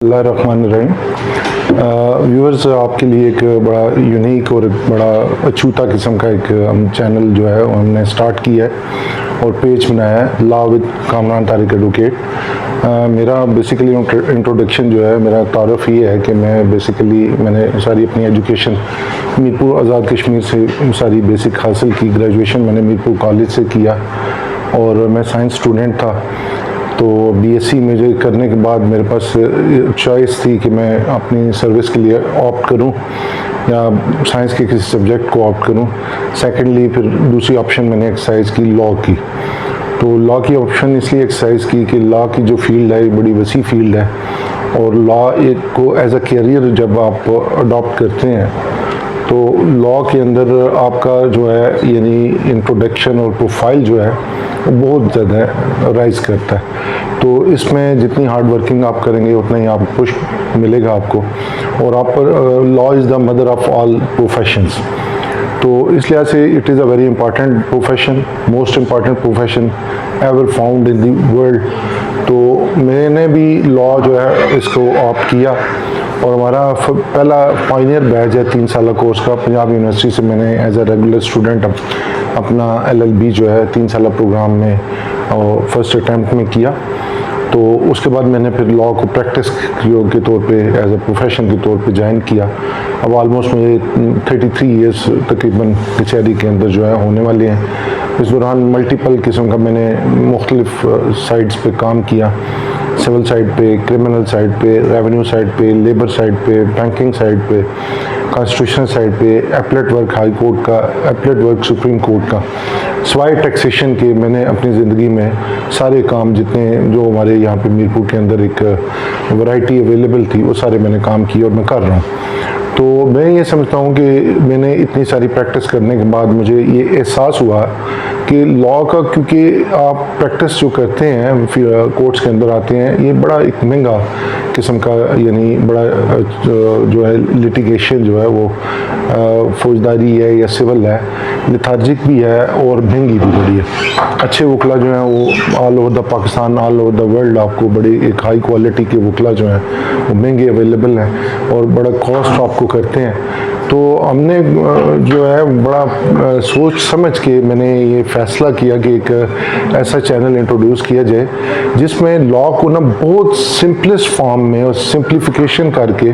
बिस्मिल्लाहिर्रहमानिर्रहीम। व्यूअर्स, आपके लिए एक बड़ा यूनिक और एक बड़ा अछूता किस्म का एक हम चैनल जो है हमने स्टार्ट किया है और पेज बनाया है, law with Kamran Tariq advocate. मेरा बेसिकली इंट्रोडक्शन जो है, मेरा तारुफ ये है कि मैंने सारी अपनी एजुकेशन मीरपुर आज़ाद कश्मीर से सारी बेसिक हासिल की। ग्रेजुएशन मैंने मीरपुर कॉलेज से किया और मैं साइंस स्टूडेंट था। तो बीएससी मुझे करने के बाद मेरे पास चॉइस थी कि मैं अपनी सर्विस के लिए ऑप्ट करूं या साइंस के किसी सब्जेक्ट को ऑप्ट करूं। सेकेंडली फिर दूसरी ऑप्शन मैंने एक्सरसाइज की लॉ की। तो लॉ की ऑप्शन इसलिए एक्सरसाइज की कि लॉ की जो फील्ड है बड़ी वसी फील्ड है और लॉ एक को एज अ कैरियर जब आप अडॉप्ट करते हैं तो लॉ के अंदर आपका जो है यानी इंट्रोडक्शन और प्रोफाइल जो है वो बहुत ज़्यादा राइज करता है। तो इसमें जितनी हार्ड वर्किंग आप करेंगे उतना ही आपको पुश मिलेगा आपको। और आप law is the mother of all professions, तो इस लिहाज से it is a very important profession, most important profession ever found in the world. तो मैंने भी लॉ जो है इसको ऑप्ट किया और हमारा पहला पायनियर बैच है 3 साल कोर्स का। पंजाब यूनिवर्सिटी से मैंने एज अ रेगुलर स्टूडेंट अपना LLB जो है 3 साल प्रोग्राम में फर्स्ट अटैम्प्ट में किया। तो उसके बाद मैंने फिर लॉ को प्रैक्टिस के तौर पे एज अ प्रोफेशन के तौर पे ज्वाइन किया। अब ऑलमोस्ट मुझे 33 ईयर्स तकरीबन कचहरी के अंदर जो है होने वाले हैं। इस दौरान मल्टीपल किस्म का मैंने मुख्तलिफ साइड्स पे काम किया, सिविल साइड पे, क्रिमिनल साइड पे, रेवेन्यू साइड पे, लेबर साइड पे, बैंकिंग साइड पे, कॉन्स्टिट्यूशन साइड पे, एपलेट वर्क हाई कोर्ट का, एपलेट वर्क सुप्रीम कोर्ट का, सवाई टैक्सेशन के मैंने अपनी ज़िंदगी में सारे काम जितने जो हमारे यहाँ पे मीरपुर के अंदर एक वैरायटी अवेलेबल थी वो सारे मैंने काम किए और मैं कर रहा हूँ। तो मैं ये समझता हूँ कि मैंने इतनी सारी प्रैक्टिस करने के बाद मुझे ये एहसास हुआ कि लॉ का, क्योंकि आप प्रैक्टिस जो करते हैं फिर कोर्ट्स के अंदर आते हैं, ये बड़ा एक महंगा किस्म का यानी बड़ा जो है लिटिगेशन जो है वो फौजदारी है या सिविल है, लिथार्जिक भी है और महंगी भी बड़ी है। अच्छे वकला जो हैं वो all over the Pakistan, all over the world आपको बड़ी एक हाई क्वालिटी के वकला जो हैं वो महंगे अवेलेबल हैं और बड़ा कॉस्ट आपको करते हैं। तो हमने जो है बड़ा सोच समझ के मैंने ये फ़ैसला किया कि एक ऐसा चैनल इंट्रोड्यूस किया जाए जिसमें लॉ को ना बहुत सिंपलेस्ट फॉर्म में और सिंप्लीफिकेशन करके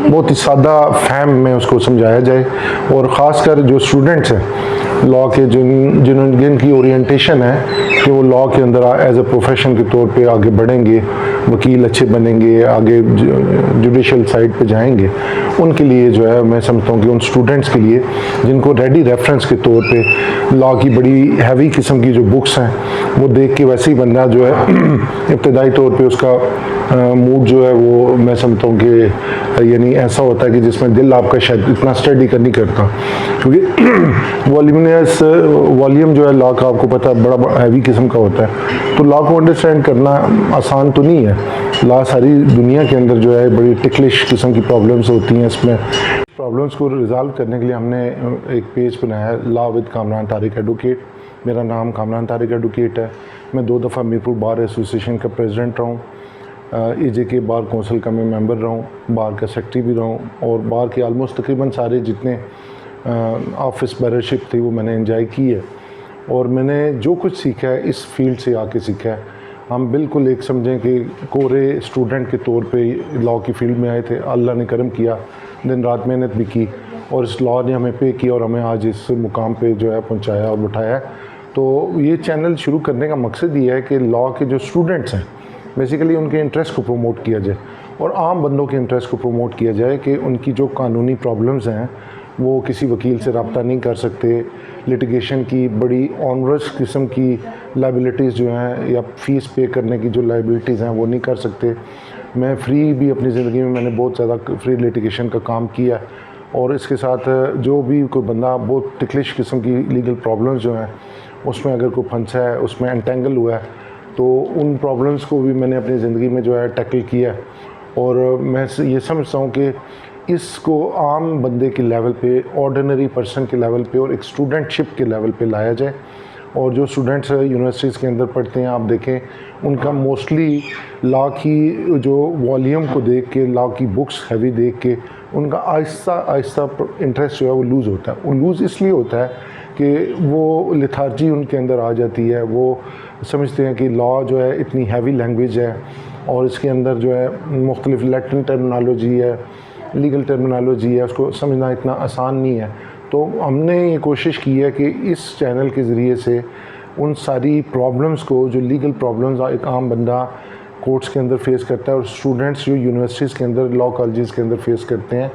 बहुत ही सादा फहम में उसको समझाया जाए। और ख़ासकर जो स्टूडेंट्स हैं लॉ के, जिनकी ओरिएंटेशन है कि वो लॉ के अंदर एज अ प्रोफेशन के तौर पे आगे बढ़ेंगे, वकील अच्छे बनेंगे, आगे जुडिशल साइड पे जाएंगे, उनके लिए जो है मैं समझता हूँ कि उन स्टूडेंट्स के लिए जिनको रेडी रेफरेंस के तौर पे लॉ की बड़ी हैवी किस्म की जो बुक्स हैं वो देख के वैसे ही बंदा जो है इब्तदाई तौर पे उसका मूड जो है वो मैं समझता हूँ कि यानी ऐसा होता है कि जिसमें दिल आपका शायद इतना स्टडी कर नहीं करता, क्योंकि वॉल्यूम जो है लॉ का आपको पता है बड़ा हैवी किस्म का होता है। तो लॉ को अंडरस्टैंड करना आसान तो नहीं है। लॉ सारी दुनिया के अंदर जो है बड़ी टिकलिश किस्म की प्रॉब्लम्स होती हैं। इसमें प्रॉब्लम्स को रिजॉल्व करने के लिए हमने एक पेज बनाया है, law with Kamran Tariq advocate. मेरा नाम कामरान तारिक एडवोकेट है। मैं 2 दफ़ा मीरपुर बार एसोसिएशन का प्रेसिडेंट रहा हूँ, AJK बार काउंसिल का मैं मेंबर रहा हूँ, बार का सेक्रेटरी भी रहा हूँ और बार के आलमोस्ट तकरीबन सारे जितने ऑफिस बैररशिप थी वो मैंने एंजॉय की है। और मैंने जो कुछ सीखा है इस फील्ड से आके सीखा है। हम बिल्कुल एक समझें कि कोरे स्टूडेंट के तौर पे लॉ की फील्ड में आए थे, अल्लाह ने करम किया, दिन रात मेहनत भी की और इस लॉ ने हमें पे किया और हमें आज इस मुकाम पे जो है पहुंचाया और बिठाया है। तो ये चैनल शुरू करने का मकसद ये है कि लॉ के जो स्टूडेंट्स हैं बेसिकली उनके इंटरेस्ट को प्रमोट किया जाए और आम बंदों के इंटरेस्ट को प्रमोट किया जाए कि उनकी जो कानूनी प्रॉब्लम्स हैं वो किसी वकील से रब्ता नहीं कर सकते, लिटिगेशन की बड़ी ऑनरस किस्म की लाइबिलिटीज़ जो हैं या फ़ीस पे करने की जो लाइबिलिटीज़ हैं वो नहीं कर सकते। मैं फ्री भी अपनी ज़िंदगी में मैंने बहुत ज़्यादा फ्री लिटिगेशन का काम किया और इसके साथ जो भी कोई बंदा बहुत टिकलिश किस्म की लीगल प्रॉब्लम्स जो हैं उसमें अगर कोई फंसा है, उसमें एंटेंगल हुआ है, तो उन प्रॉब्लम्स को भी मैंने अपनी ज़िंदगी में जो है टैकल किया। और मैं ये समझता हूँ कि इसको आम बंदे के लेवल पे, ऑर्डिनरी पर्सन के लेवल पे और एक स्टूडेंटशिप के लेवल पे लाया जाए और जो स्टूडेंट्स यूनिवर्सिटीज़ के अंदर पढ़ते हैं, आप देखें उनका मोस्टली लॉ की जो वॉल्यूम को देख के, लॉ की बुक्स हैवी देख के उनका आहिस्ता आहिस्ता इंटरेस्ट जो है वो लूज़ होता है। वो लूज़ इसलिए होता है कि वो लिथार्जी उनके अंदर आ जाती है। वो समझते हैं कि लॉ जो है इतनी हैवी लैंग्वेज है और इसके अंदर जो है मुख्तलिफ लैटिन टर्मिनोलॉजी है, लीगल टर्मिनोलॉजी है, उसको समझना इतना आसान नहीं है। तो हमने ये कोशिश की है कि इस चैनल के ज़रिए से उन सारी प्रॉब्लम्स को, जो लीगल प्रॉब्लम्स एक आम बंदा कोर्ट्स के अंदर फेस करता है और स्टूडेंट्स जो यूनिवर्सिटीज़ के अंदर, लॉ कॉलेजेस के अंदर फेस करते हैं,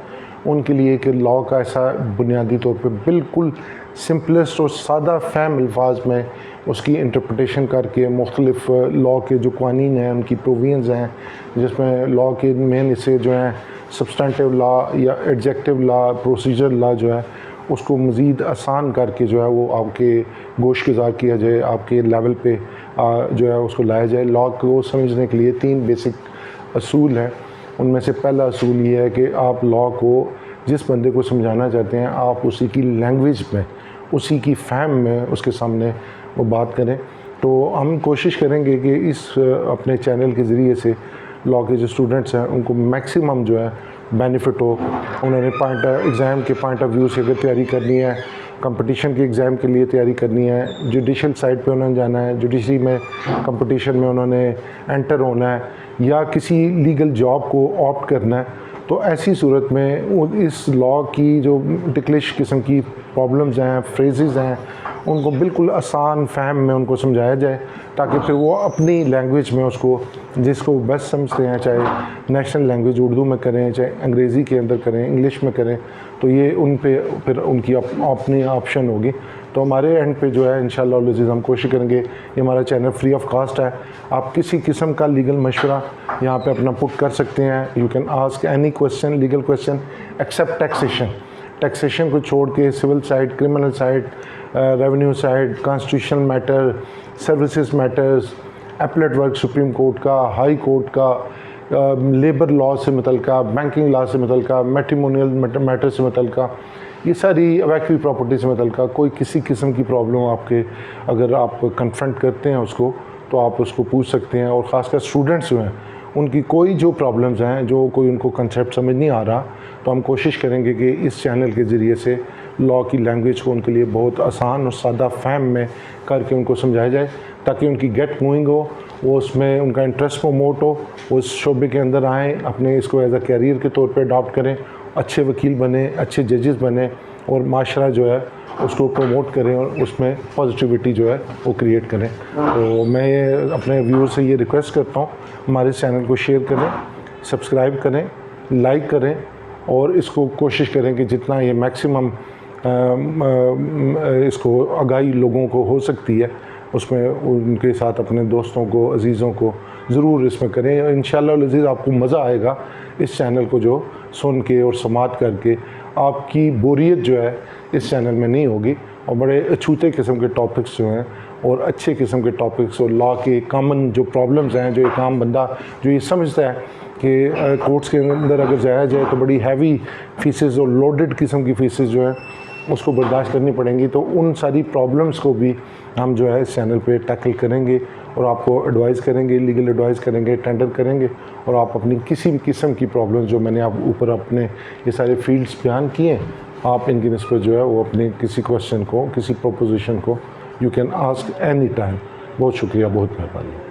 उनके लिए कि लॉ का ऐसा बुनियादी तौर पे बिल्कुल सिंपलेस्ट और सादा फहम अल्फाज में उसकी इंटरप्रटेशन करके मुख्तलिफ लॉ के जो कानून हैं, उनकी प्रोविजंस हैं, जिसमें लॉ के मेन हिस्से जो हैं सब्सटेंटिव लॉ या एडजेक्टिव लॉ, प्रोसीजर लॉ जो है उसको मज़ीद आसान करके जो है वो आपके गोश गुजार किया जाए, आपके लेवल पे जो है उसको लाया जाए। लॉ को समझने के लिए 3 बेसिक असूल हैं। उनमें से पहला असूल ये है कि आप लॉ को जिस बंदे को समझाना चाहते हैं, आप उसी की लैंग्वेज में, उसी की फहम में उसके सामने वो बात करें। तो हम कोशिश करेंगे कि इस अपने चैनल के ज़रिए से लॉ के जो स्टूडेंट्स हैं उनको मैक्सिमम जो है बेनिफिट हो। उन्होंने एग्ज़ाम के पॉइंट ऑफ व्यू से अगर तैयारी करनी है, कंपटीशन के एग्ज़ाम के लिए तैयारी करनी है, जुडिशल साइड पे उन्होंने जाना है, जुडिशरी में कंपटीशन में उन्होंने एंटर होना है, या किसी लीगल जॉब को ऑप्ट करना है, तो ऐसी सूरत में इस लॉ की जो टिकलिश किस्म की प्रॉब्लम्स हैं, फ्रेजेस हैं, उनको बिल्कुल आसान फहम में उनको समझाया जाए, ताकि फिर वो अपनी लैंग्वेज में उसको, जिसको वो बेस्ट समझते हैं, चाहे नेशनल लैंग्वेज उर्दू में करें, चाहे अंग्रेज़ी के अंदर करें, इंग्लिश में करें, तो ये उन पे फिर उनकी अपनी ऑप्शन होगी। तो हमारे एंड पे जो है इंशाअल्लाह अज़ीज़ हम कोशिश करेंगे, ये हमारा चैनल फ्री ऑफ कास्ट है, आप किसी किस्म का लीगल मशवरा यहाँ पे अपना पुट कर सकते हैं। You can ask any question, legal question except taxation को छोड़ के civil side, criminal side, revenue side, constitutional matter, services matters, appellate work supreme court का, हाई कोर्ट का, लेबर लॉ से मुतल्लिका, बैंकिंग लॉ से मुतल्लिका, मैट्रिमोनियल मैटर से मुतल्लिका, ये सारी वैक्वी प्रॉपर्टी से मुतल्लिका कोई किसी किस्म की प्रॉब्लम आपके अगर आप कन्फ्रंट करते हैं उसको, तो आप उसको पूछ सकते हैं। और ख़ासकर स्टूडेंट्स जो हैं उनकी कोई जो प्रॉब्लम्स हैं, जो कोई उनको कंसेप्ट समझ नहीं आ रहा, तो हम कोशिश करेंगे कि इस चैनल के ज़रिए से लॉ की लैंग्वेज को उनके लिए बहुत आसान और सादा फहम में करके उनको समझाया जाए, ताकि उनकी गेट मूविंग हो, वो उसमें उनका इंटरेस्ट प्रमोट हो, वो इस शोबे के अंदर आएँ, अपने इसको एज अ कैरियर के तौर पे अडॉप्ट करें, अच्छे वकील बने, अच्छे जजेस बने और माशरा जो है उसको प्रमोट करें और उसमें पॉजिटिविटी जो है वो क्रिएट करें। तो मैं ये अपने व्यूअर से ये रिक्वेस्ट करता हूँ, हमारे चैनल को शेयर करें, सब्सक्राइब करें, लाइक करें और इसको कोशिश करें कि जितना ये मैक्सिमम इसको आगाही लोगों को हो सकती है उसमें उनके साथ अपने दोस्तों को, अजीज़ों को ज़रूर इसमें करें। इंशाअल्लाह अज़ीज़ आपको मज़ा आएगा इस चैनल को जो सुन के और समात करके, आपकी बोरियत जो है इस चैनल में नहीं होगी और बड़े अछूते किस्म के टॉपिक्स जो हैं और अच्छे किस्म के टॉपिक्स और लॉ के कॉमन जो प्रॉब्लम्स हैं, जो एक आम बंदा जो ये समझता है कि कोर्ट्स के अंदर अगर जाया जाए तो बड़ी हैवी फीसेस और लोडेड किस्म की फीसेस जो है उसको बर्दाश्त करनी पड़ेंगी, तो उन सारी प्रॉब्लम्स को भी हम जो है इस चैनल पे टैकल करेंगे और आपको एडवाइस करेंगे, लीगल एडवाइस करेंगे, टेंडर करेंगे और आप अपनी किसी भी किस्म की प्रॉब्लम्स जो मैंने आप ऊपर अपने ये सारे फील्ड्स बयान किए, आप इनकी निस्बत जो है वो अपने किसी क्वेश्चन को, किसी प्रोपोजिशन को you can ask any time. बहुत शुक्रिया, बहुत मेहरबानी।